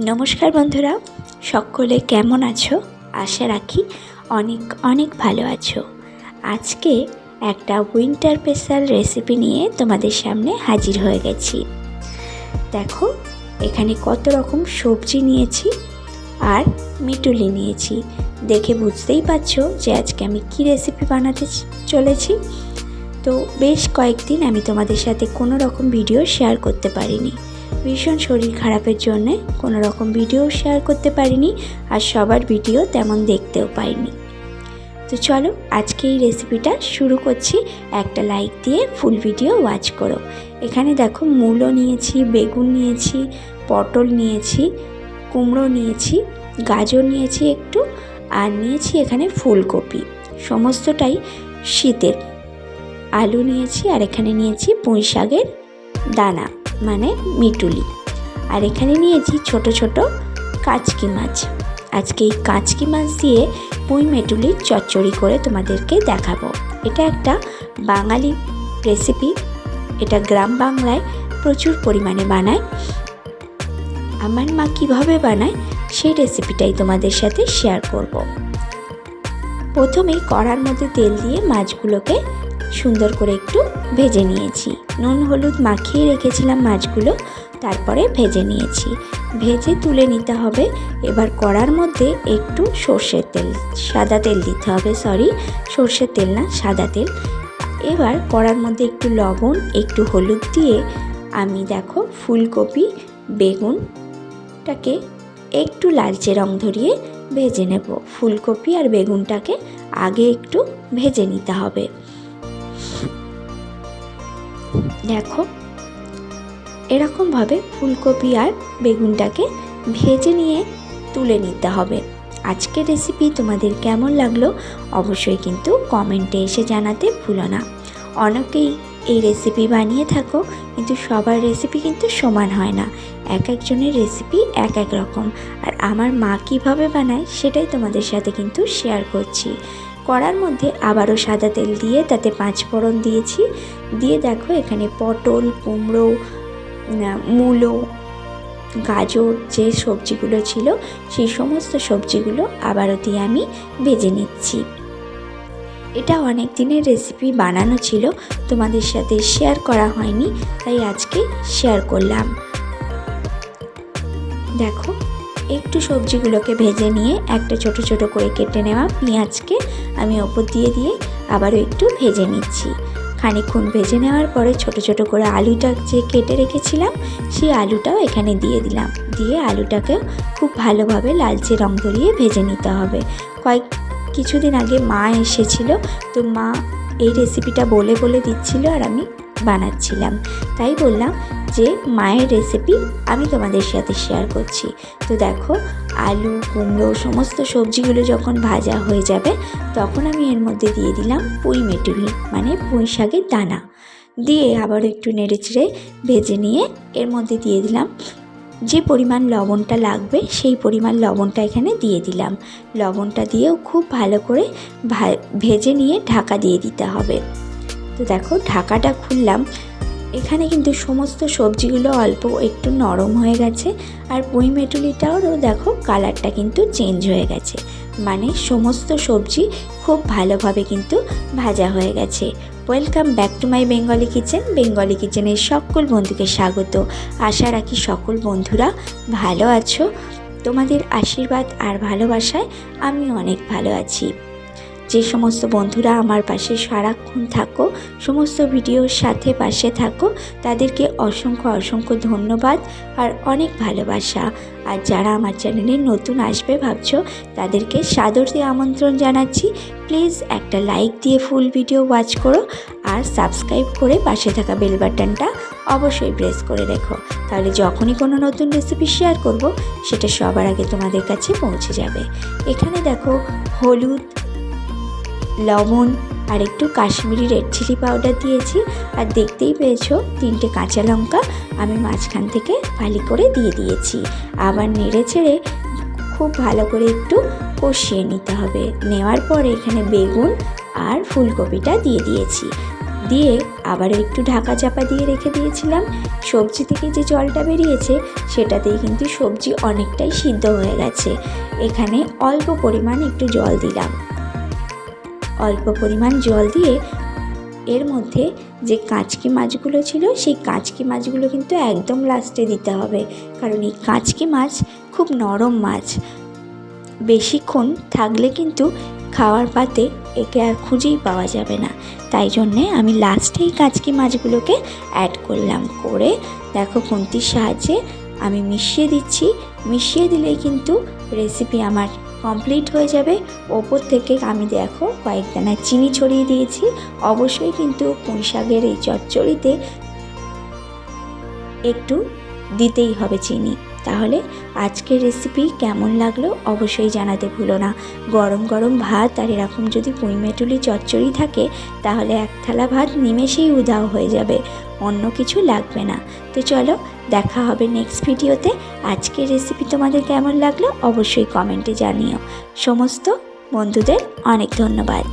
নমস্কার বন্ধুরা, সকলে কেমন আছো? আশা রাখি অনেক অনেক ভালো আছো। আজকে একটা উইন্টার স্পেশাল রেসিপি নিয়ে তোমাদের সামনে হাজির হয়ে গেছি। দেখো, এখানে কত রকম সবজি নিয়েছি আর মিটুলি নিয়েছি। দেখে বুঝতেই পারছো যে আজকে আমি কি রেসিপি বানাতে চলেছি। তো বেশ কয়েকদিন আমি তোমাদের সাথে কোনো রকম ভিডিও শেয়ার করতে পারিনি। ভীষণ শরীর খারাপের জন্য কোনো রকম ভিডিও শেয়ার করতে পারিনি, আর সবার ভিডিও তেমন দেখতেও পাইনি। তো চলো আজকে এই রেসিপিটা শুরু করছি। একটা লাইক দিয়ে ফুল ভিডিও ওয়াচ করো। এখানে দেখো, মূলো নিয়েছি, বেগুন নিয়েছি, পটল নিয়েছি, কুমড়ো নিয়েছি, গাজর নিয়েছি একটু, আর নিয়েছি এখানে ফুলকপি, সমস্তটাই শীতের। আলু নিয়েছি, আর এখানে নিয়েছি পুঁই শাকের দানা মানে মিটুলি, আর এখানে নিয়েছি ছোট ছোট কাচকি মাছ। আজকে এই কাচকি মাছ দিয়ে পুঁই মেটুলির চচ্চড়ি করে তোমাদেরকে দেখাবো। এটা একটা বাঙালি রেসিপি, এটা গ্রাম বাংলায় প্রচুর পরিমাণে বানায়। আমার মা কীভাবে বানায় সেই রেসিপিটাই তোমাদের সাথে শেয়ার করব। প্রথমেই কড়ার মধ্যে তেল দিয়ে মাছগুলোকে সুন্দর করে একটু ভেজে নিয়েছি। নুন হলুদ মাখিয়ে রেখেছিলাম মাছগুলো, তারপরে ভেজে নিয়েছি। ভেজে তুলে নিতে হবে। এবার কড়ার মধ্যে একটু সর্ষের তেল, সাদা তেল দিতে হবে, সর্ষের তেল না, সাদা তেল। এবার কড়ার মধ্যে একটু লবণ, একটু হলুদ দিয়ে আমি দেখো ফুলকপি বেগুনটাকে একটু লালচে রং ধরিয়ে ভেজে নেব। ফুলকপি আর বেগুনটাকে আগে একটু ভেজে নিতে হবে। দেখো, এরকমভাবে ফুলকপি আর বেগুনটাকে ভেজে নিয়ে তুলে নিতে হবে। আজকের রেসিপি তোমাদের কেমন লাগলো অবশ্যই কিন্তু কমেন্টে এসে জানাতে ভুলো না। অনেকেই এই রেসিপি বানিয়ে থাকো, কিন্তু সবার রেসিপি কিন্তু সমান হয় না। এক একজনের রেসিপি এক এক রকম, আর আমার মা কীভাবে বানায় সেটাই তোমাদের সাথে কিন্তু শেয়ার করছি। কড়ার মধ্যে আবারও সাদা তেল দিয়ে তাতে 5 ফোড়ন দিয়েছি। দিয়ে দেখো, এখানে পটল, কুমড়ো, মূলো, গাজর যে সবজিগুলো ছিল সেই সমস্ত সবজিগুলো আবারও দিয়ে আমি ভেজে নিচ্ছি। এটা অনেক দিনের রেসিপি বানানো ছিল, তোমাদের সাথে শেয়ার করা হয়নি, তাই আজকে শেয়ার করলাম। দেখো, একটু সবজিগুলোকে ভেজে নিয়ে একটা ছোট ছোট করে কেটে নেওয়া পেঁয়াজকে আমি ওপর দিয়ে আবারও একটু ভেজে নিচ্ছি। খানিকক্ষণ ভেজে নেওয়ার পরে ছোট ছোট করে আলুটা যে কেটে রেখেছিলাম সেই আলুটাও এখানে দিয়ে দিলাম। দিয়ে আলুটাকেও খুব ভালোভাবে লালচে রং ধরিয়ে ভেজে নিতে হবে। কিছুদিন আগে মা এসেছিল, তো মা এই রেসিপিটা বলে বলে দিচ্ছিল আর আমি বানাচ্ছিলাম, তাই বললাম যে মায়ের রেসিপি আমি তোমাদের সাথে শেয়ার করছি। তো দেখো, আলু, কুমড়ো সমস্ত সবজিগুলো যখন ভাজা হয়ে যাবে তখন আমি এর মধ্যে দিয়ে দিলাম পুঁই মেটুলি মানে পুঁই শাকের দানা। দিয়ে আবার একটু নেড়েচেড়ে ভেজে নিয়ে এর মধ্যে দিয়ে দিলাম যে পরিমাণ লবণটা লাগবে সেই পরিমাণ লবণটা এখানে দিয়ে দিলাম। লবণটা দিয়েও খুব ভালো করে ভেজে নিয়ে ঢাকা দিয়ে দিতে হবে। তো দেখো, ঢাকাটা খুললাম। এখানে কিন্তু সমস্ত সবজিগুলো অল্প একটু নরম হয়ে গেছে, আর পুঁই মেটুলিটাও দেখো কালারটা কিন্তু চেঞ্জ হয়ে গেছে, মানে সমস্ত সবজি খুব ভালোভাবে কিন্তু ভাজা হয়ে গেছে। Welcome back to my Bengali kitchen. Bengali কিচেনের সকল বন্ধুকে স্বাগত। আশা রাখি সকল বন্ধুরা ভালো আছো। তোমাদের আশীর্বাদ আর ভালোবাসায় আমি অনেক ভালো আছি। যে সমস্ত বন্ধুরা আমার পাশে সারাক্ষণ থাকো, সমস্ত ভিডিওর সাথে পাশে থাকো, তাদেরকে অসংখ্য অসংখ্য ধন্যবাদ আর অনেক ভালোবাসা। আর যারা আমার চ্যানেলে নতুন আসবে ভাবছো, তাদেরকে সাদর দিয়ে আমন্ত্রণ জানাচ্ছি। প্লিজ একটা লাইক দিয়ে ফুল ভিডিও ওয়াচ করো, আর সাবস্ক্রাইব করে পাশে থাকা বেল বাটনটা অবশ্যই প্রেস করে রেখো, তাহলে যখনই কোনো নতুন রেসিপি শেয়ার করব সেটা সবার আগে তোমাদের কাছে পৌঁছে যাবে। এখানে দেখো, হলুদ, লবণ আর একটু কাশ্মীরি রেড চিলি পাউডার দিয়েছি, আর দেখতেই পেয়েছো 3টে কাঁচা লঙ্কা আমি মাঝখান থেকে ফালি করে দিয়ে দিয়েছি। আবার নেড়ে চেড়ে খুব ভালো করে একটু কষিয়ে নিতে হবে। নেওয়ার পরে এখানে বেগুন আর ফুলকপিটা দিয়ে দিয়েছি। দিয়ে আবারও একটু ঢাকা চাপা দিয়ে রেখে দিয়েছিলাম। সবজি থেকে যে জলটা বেরিয়েছে সেটাতেই কিন্তু সবজি অনেকটাই সিদ্ধ হয়ে গেছে। এখানে অল্প পরিমাণ একটু জল দিলাম। অল্প পরিমাণ জল দিয়ে এর মধ্যে যে কাঁচকি মাছগুলো ছিল সেই কাঁচকি মাছগুলো কিন্তু একদম লাস্টে দিতে হবে, কারণ এই কাঁচকি মাছ খুব নরম মাছ, বেশিক্ষণ থাকলে কিন্তু খাওয়ার পাতে একে আর খুঁজেই পাওয়া যাবে না। তাই জন্যে আমি লাস্টেই কাঁচকি মাছগুলোকে অ্যাড করলাম। করে দেখো খুন্তির সাহায্যে আমি মিশিয়ে দিচ্ছি। মিশিয়ে দিলেই কিন্তু রেসিপি আমার কমপ্লিট হয়ে যাবে। ওপর থেকে আমি দেখো কয়েক দানা চিনি ছড়িয়ে দিয়েছি। অবশ্যই কিন্তু পুঁই শাকের এই চচ্চড়িতে একটু দিতেই হবে চিনি। তাহলে আজকের রেসিপি কেমন লাগলো অবশ্যই জানাতে ভুলো না। গরম গরম ভাত আর এরকম যদি পুঁই মেটুলি চচ্চড়ি থাকে তাহলে এক থালা ভাত নিমেষেই উধাও হয়ে যাবে, অন্য কিছু লাগবে না। তো চলো দেখা হবে নেক্সট ভিডিওতে। আজকের রেসিপি তোমাদের কেমন লাগলো অবশ্যই কমেন্টে জানিও। সমস্ত বন্ধুদের অনেক ধন্যবাদ।